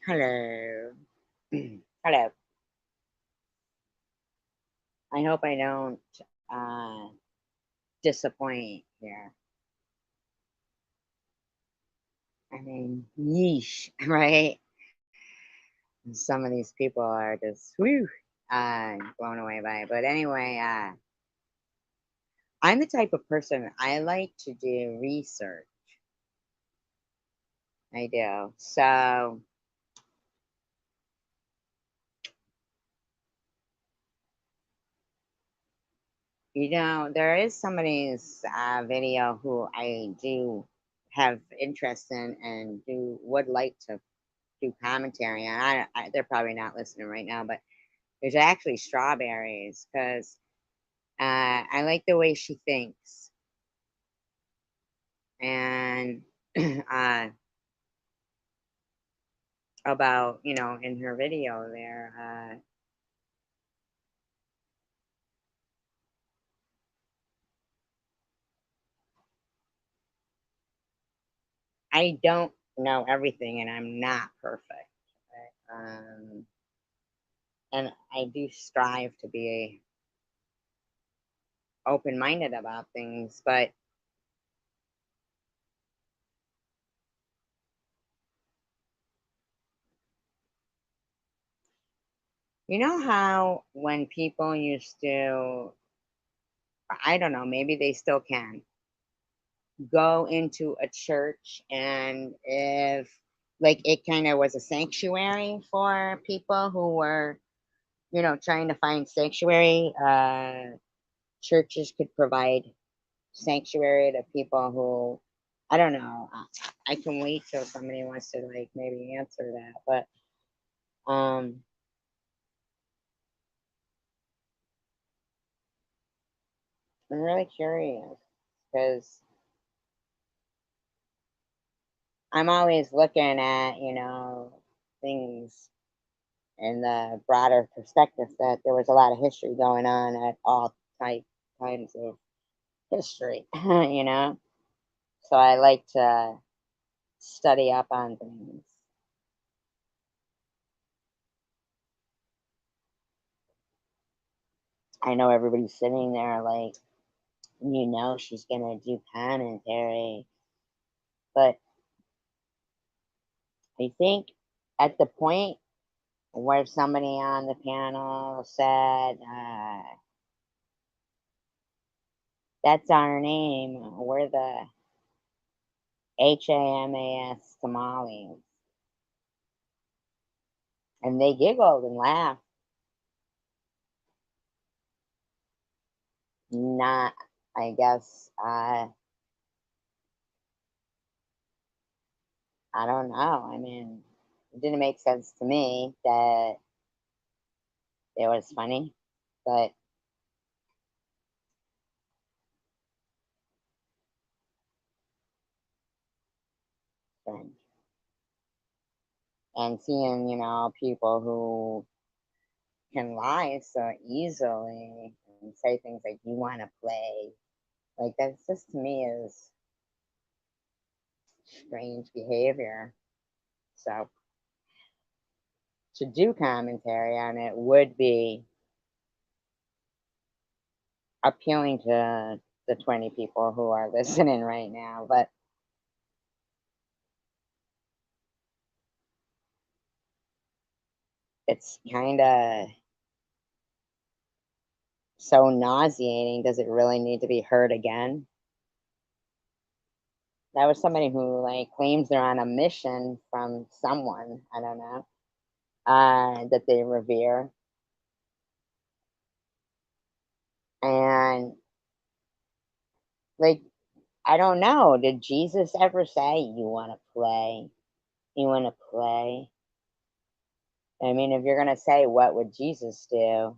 Hello. Hello. I hope I don't disappoint here. I mean, yeesh, right? Some of these people are just whew, blown away by it. But anyway, I'm the type of person I like to do research. I do. So, there is somebody's video who I do have interest in and would like to do commentary on. They're probably not listening right now, but there's actually strawberries because I like the way she thinks, and uh, about in her video there. I don't know everything, and I'm not perfect, and I do strive to be open minded about things, but you know how when people used to, I don't know, maybe they still can go into a church, and if like it kind of was a sanctuary for people who were trying to find sanctuary, churches could provide sanctuary to people who, I don't know, I can wait till somebody wants to like maybe answer that, but I'm really curious because I'm always looking at things in the broader perspective that there was a lot of history going on at all times of history, you know? So I like to study up on things. I know everybody's sitting there like, she's going to do commentary. But I think at the point where somebody on the panel said, that's our name, we're the HAMAS tamales. And they giggled and laughed. Not, I guess, I don't know. I mean, it didn't make sense to me that it was funny, but strange. And seeing, people who can lie so easily and say things like, you want to play, like, that's just to me is strange behavior. So to do commentary on it would be appealing to the 20 people who are listening right now, but it's kind of so nauseating. Does it really need to be heard again? That was somebody who like claims they're on a mission from someone, I don't know, that they revere. And like, I don't know, did Jesus ever say, you want to play? You want to play? I mean, if you're going to say, what would Jesus do?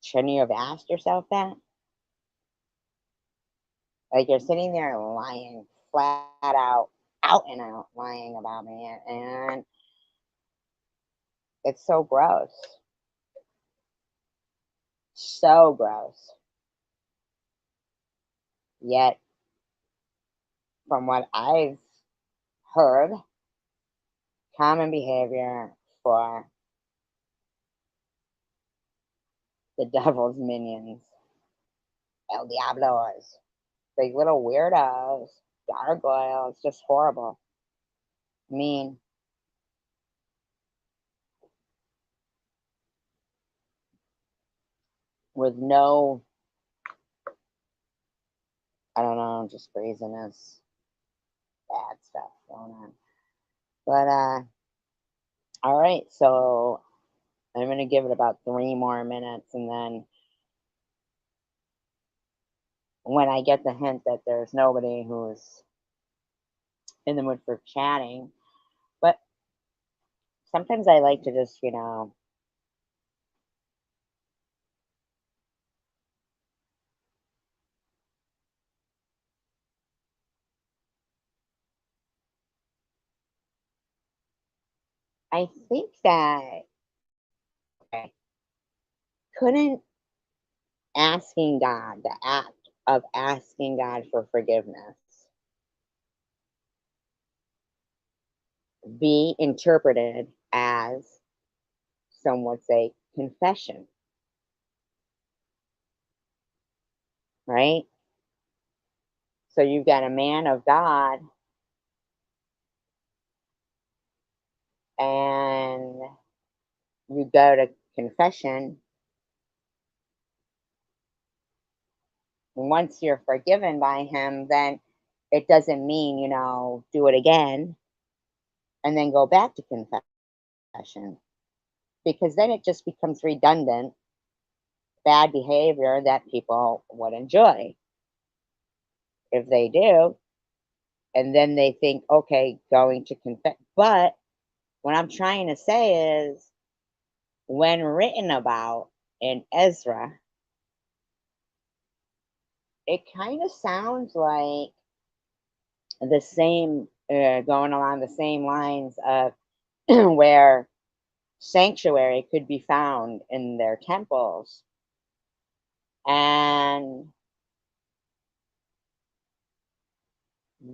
Shouldn't you have asked yourself that? Like, you're sitting there lying flat out and out lying about me. And it's so gross. So gross. Yet, from what I've heard, common behavior for the devil's minions, El Diablos, big little weirdos, gargoyles, just horrible. I mean, with no, I don't know, just craziness, bad stuff going on. But all right, so I'm gonna give it about 3 more minutes, and then when I get the hint that there's nobody who's in the mood for chatting, but sometimes I like to just, I think that okay, couldn't asking God, the act of asking God for forgiveness, be interpreted as some would say confession, right? So you've got a man of God and you go to confession. Once you're forgiven by him, then it doesn't mean, do it again and then go back to confession because then it just becomes redundant bad behavior that people would enjoy. If they do, and then they think, okay, going to confess. But what I'm trying to say is, when written about in Ezra, it kind of sounds like the same, going along the same lines of where sanctuary could be found in their temples. And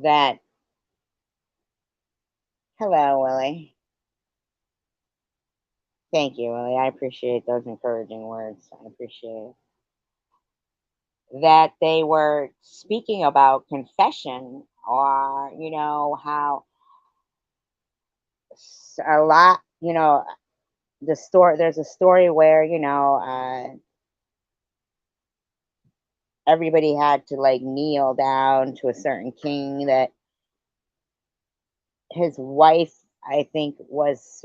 that, hello, Willie. Thank you, Willie. I appreciate those encouraging words. I appreciate it. That they were speaking about confession, or how a lot, the story, there's a story where everybody had to like kneel down to a certain king that his wife, I think, was,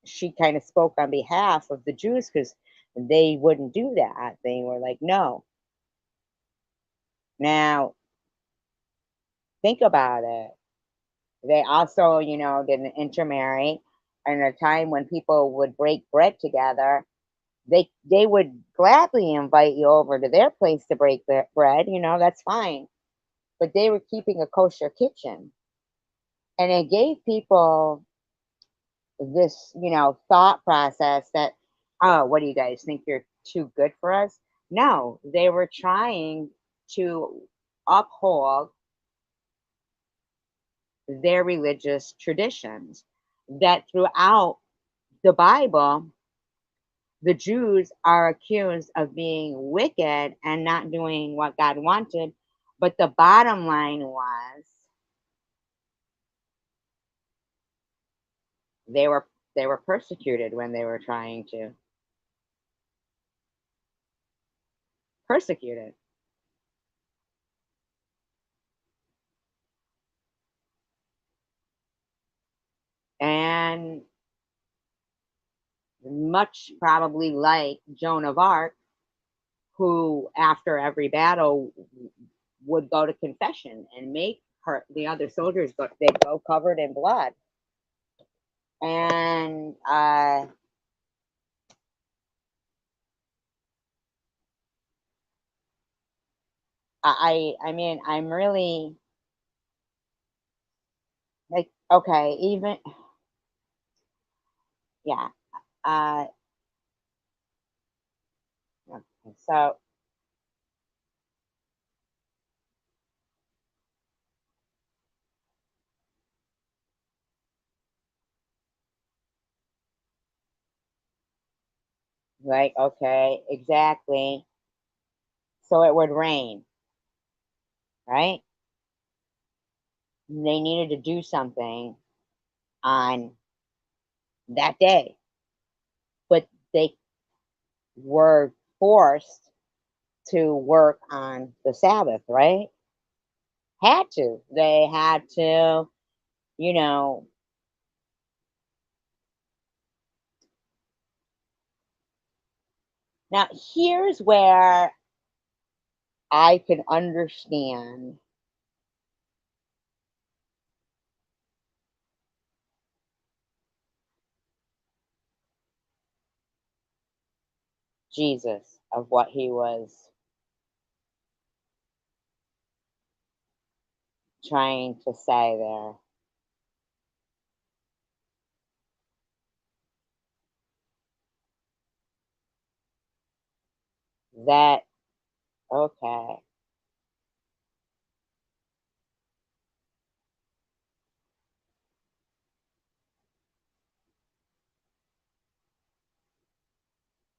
she kind of spoke on behalf of the Jews because they wouldn't do that. They were like, no. Now think about it. They also, didn't intermarry. And a time when people would break bread together, they would gladly invite you over to their place to break their bread. That's fine. But they were keeping a kosher kitchen, and it gave people this, thought process that, oh, what do you guys think, you're too good for us? No, they were trying to uphold their religious traditions that throughout the Bible, the Jews are accused of being wicked and not doing what God wanted. But the bottom line was they were persecuted when they were trying to persecute it. And much probably like Joan of Arc, who after every battle would go to confession and make the other soldiers go, they'd go covered in blood. And I mean, I'm really like, okay, even yeah. Uh, okay, so Like, okay, exactly. So it would rain, right? They needed to do something on that day, but they were forced to work on the Sabbath, right? Had to. They had to, you know. Now, here's where I can understand Jesus of what he was trying to say there. That, okay,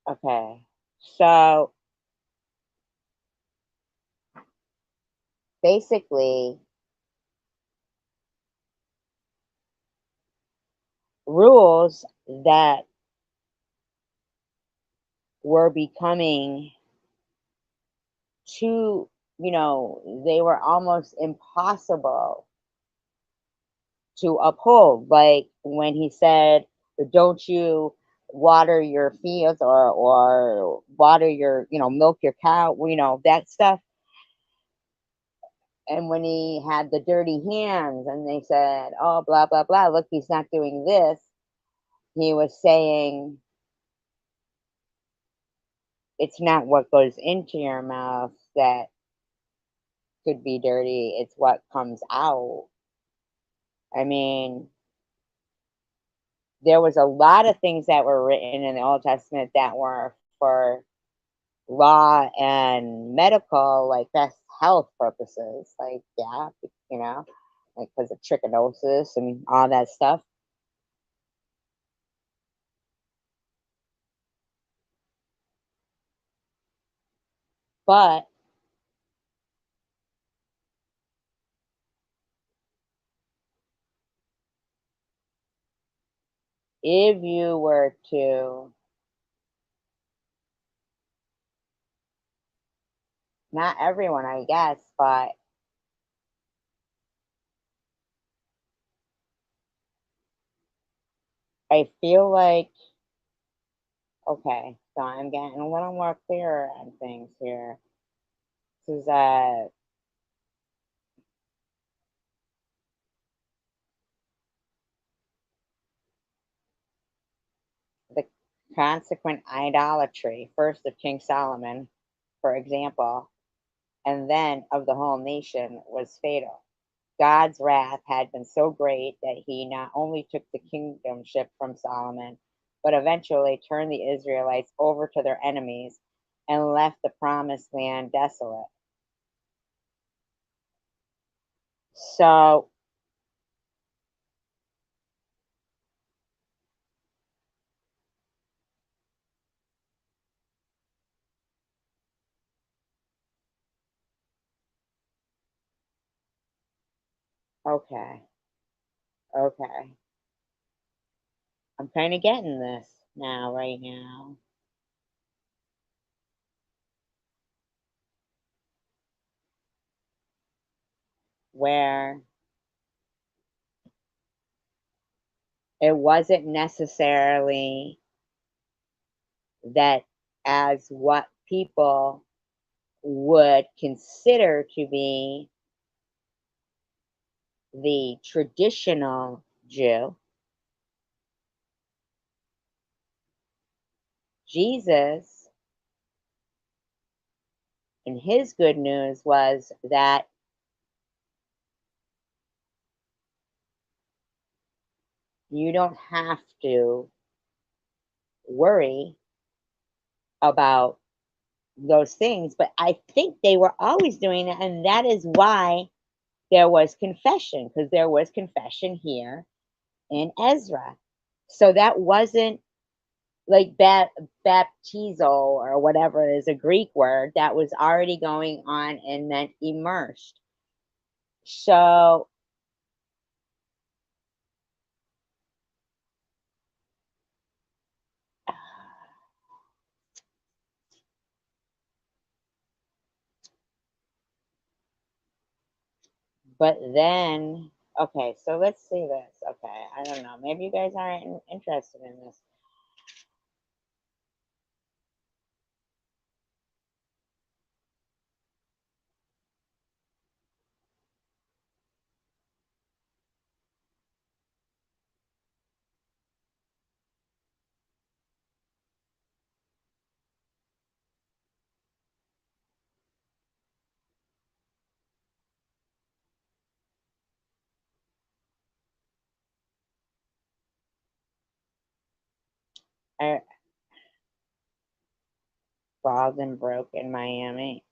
okay. So basically, rules that were becoming too, they were almost impossible to uphold. Like when he said, "Don't you water your fields or water your, milk your cow," that stuff. And when he had the dirty hands, and they said, "Oh, blah blah blah, look, he's not doing this." He was saying, "It's not what goes into your mouth that could be dirty; it's what comes out." I mean, there was a lot of things that were written in the Old Testament that were for law and medical, like best health purposes. Like, yeah, you know, like because of trichinosis and all that stuff. But if you were to, not everyone, I guess, but I feel like, okay, so I'm getting a little more clearer on things here. This is the consequent idolatry, first of King Solomon, for example, and then of the whole nation, was fatal. God's wrath had been so great that he not only took the kingdomship from Solomon, but eventually turned the Israelites over to their enemies and left the promised land desolate. So, okay, okay. I'm kind of getting this now, right now, where it wasn't necessarily that as what people would consider to be the traditional Jew. Jesus and his good news was that you don't have to worry about those things. But I think they were always doing that, and that is why there was confession, because there was confession here in Ezra. So that wasn't like baptizo or whatever is a Greek word that was already going on and meant immersed. So, but then, okay, so let's see this. Okay, I don't know. Maybe you guys aren't interested in this. I, bald and broke in Miami.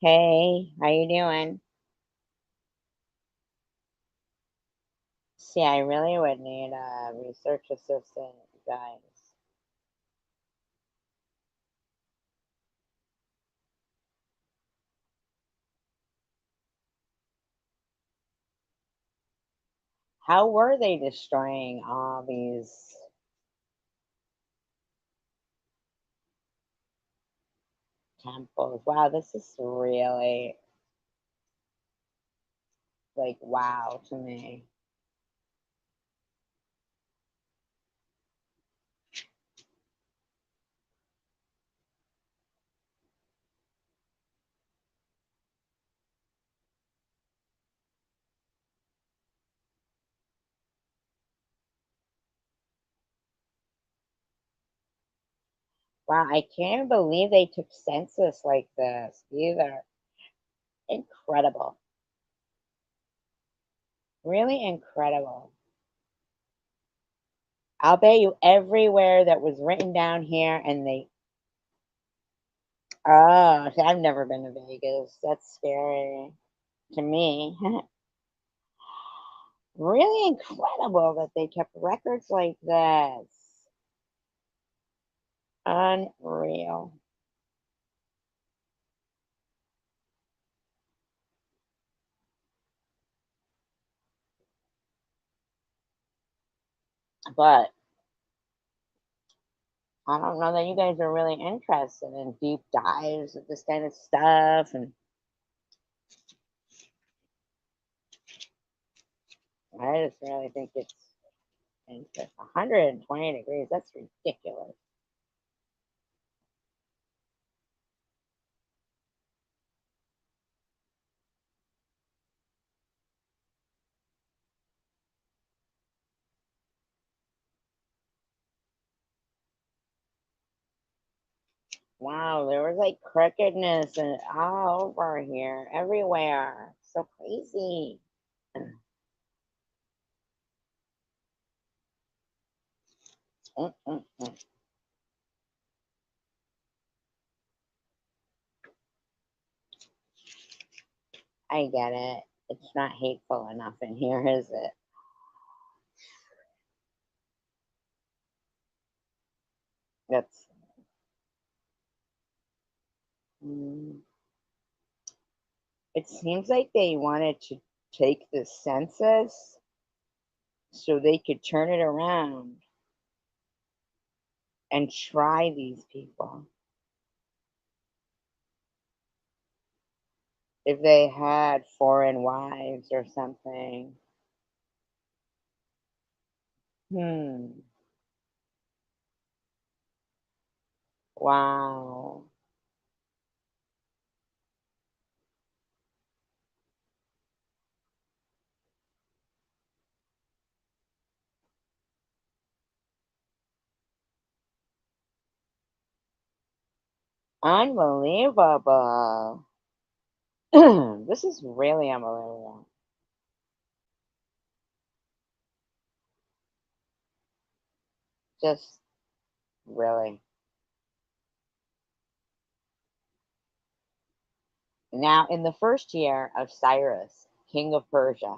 Hey, how you doing? See, I really would need a research assistant, guys. How were they destroying all these temples? Wow, this is really like wow to me. Wow, I can't believe they took census like this either. Incredible. Really incredible. I'll bet you everywhere that was written down here and they oh, see, I've never been to Vegas. That's scary to me. Really incredible that they kept records like this. Unreal. But I don't know that you guys are really interested in deep dives of this kind of stuff. And I just really think it's interesting. 120 degrees. That's ridiculous. Wow, there was like crookedness and all over here, everywhere. So crazy. Mm-mm-mm. I get it. It's not hateful enough in here, is it? That's. Mm, it seems like they wanted to take the census so they could turn it around and try these people if they had foreign wives or something. Hmm. Wow. Unbelievable. This is really unbelievable. Just really. Now, in the first year of Cyrus, king of Persia,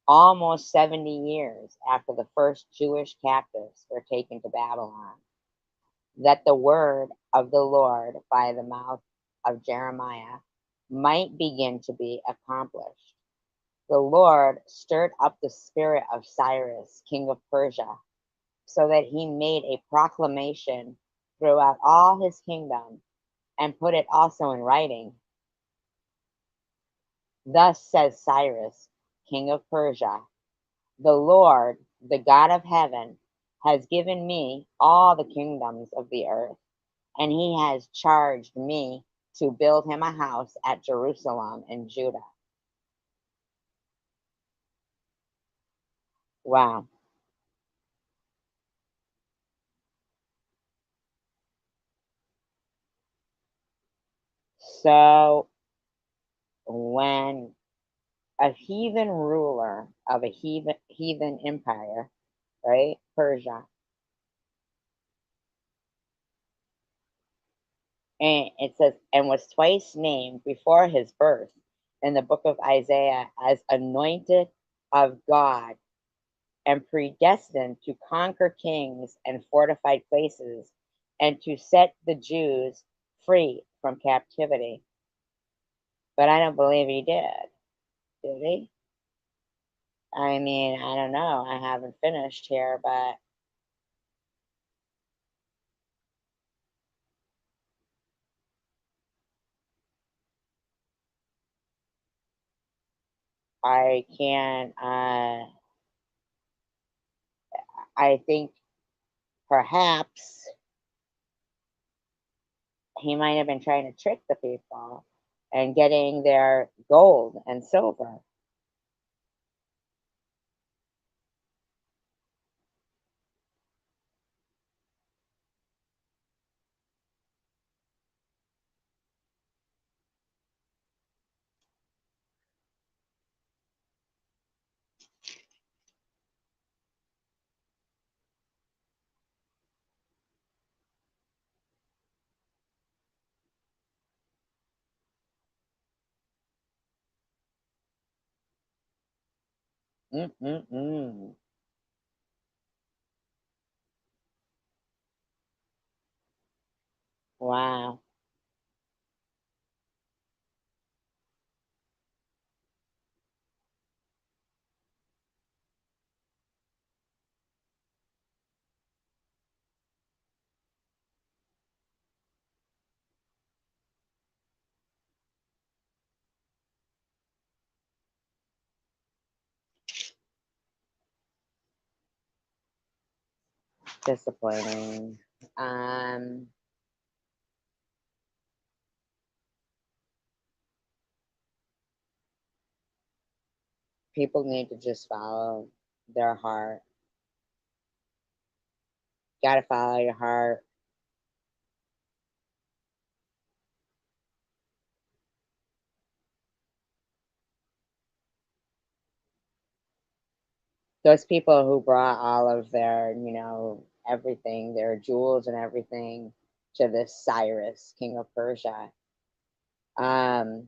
almost 70 years after the first Jewish captives were taken to Babylon, that the word of the Lord by the mouth of Jeremiah might begin to be accomplished. The Lord stirred up the spirit of Cyrus, king of Persia, so that he made a proclamation throughout all his kingdom and put it also in writing. Thus says Cyrus, king of Persia, the Lord, the God of heaven, has given me all the kingdoms of the earth, and he has charged me to build him a house at Jerusalem in Judah. Wow. So when a heathen ruler of a heathen empire, right? Persia, and it says, and was twice named before his birth in the book of Isaiah as anointed of God and predestined to conquer kings and fortified places and to set the Jews free from captivity. But I don't believe he did he? I mean, I don't know. I haven't finished here, but I can, I think perhaps he might have been trying to trick the people and getting their gold and silver. Mm-mm-mm. Wow. Disappointing. Um, People need to just follow their heart. Gotta follow your heart. Those people who brought all of their, everything, their jewels and everything to this Cyrus, king of Persia, um,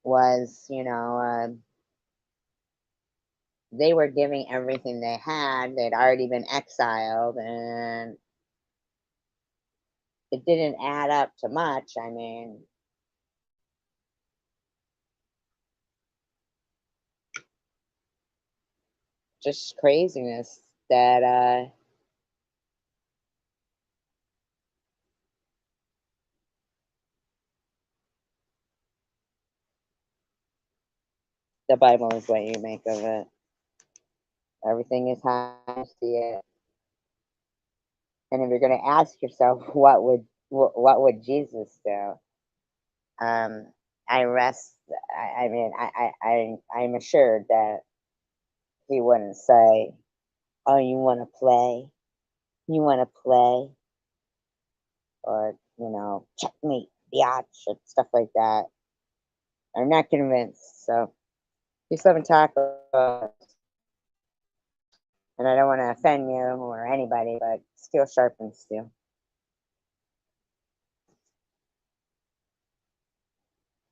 was, they were giving everything they had. They'd already been exiled, and it didn't add up to much. I mean, just craziness that the Bible is what you make of it. Everything is how you see it. And if you're going to ask yourself, what would Jesus do? Um, I rest. I mean, I'm assured that he wouldn't say, "Oh, you want to play? You want to play?" Or checkmate, biatch, and stuff like that. I'm not convinced. So peace, love, and tacos. And I don't want to offend you or anybody, but steel sharpens steel.